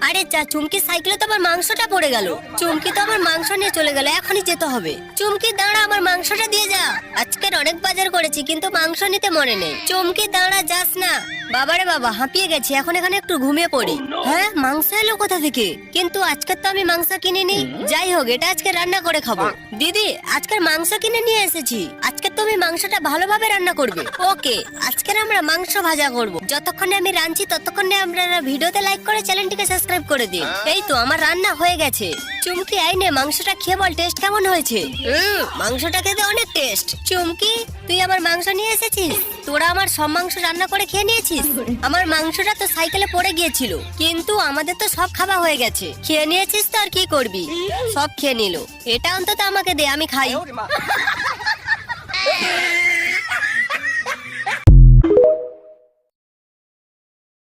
আরে চা, চুমকি সাইকেলে তো আমার মাংসটা পড়ে গেল। চুমকি তো আমার মাংস নিয়ে চলে গেল, এখনই যেতে হবে। চুমকি দাঁড়া, আমার মাংসটা দিয়ে যা। আজকের অনেক বাজার করেছি কিন্তু মাংস নিতে মনে নেই। চুমকি দাঁড়া, যাস না। বাবারে বাবা, হাঁপিয়ে গেছি, এখন এখানে একটু ঘুমিয়ে পড়ি। হ্যাঁ, মাংস এলো কোথা থেকে? কিন্তু আজকে তো আমি মাংস কিনিনি। যাই হোক, এটা আজকে রান্না করে খাবো। দিদি, আজকের মাংস কিনে নিয়ে এসেছি। আজকে তুমি মাংসটা ভালোভাবে রান্না করবে। ওকে, আজকের আমরা মাংস ভাজা করব। যতক্ষণে আমি রাঁধছি ততক্ষণে আপনারা ভিডিওতে লাইক করে চ্যানেলটিকে সাবস্ক্রাইব করে দিন। এই তো আমার রান্না হয়ে গেছে। চুমকি, আইনে মাংসটা খেয়ে বল টেস্ট কেমন হয়েছে। মাংসটা খেতে অনেক টেস্ট। চুমকি, তুই আমার মাংস নিয়ে এসেছিস? তোরা আমার সব মাংস রান্না করে খেয়ে নিয়েছিস? আমার মাংসটা তো সাইকেলে পড়ে গিয়েছিল, কিন্তু আমাদের তো সব খাওয়া হয়ে গেছে। খেয়ে নিয়েছিস তো আর কি করবি, সব খেয়ে নিল। এটা অন্তত আমাকে দে, আমি খাই।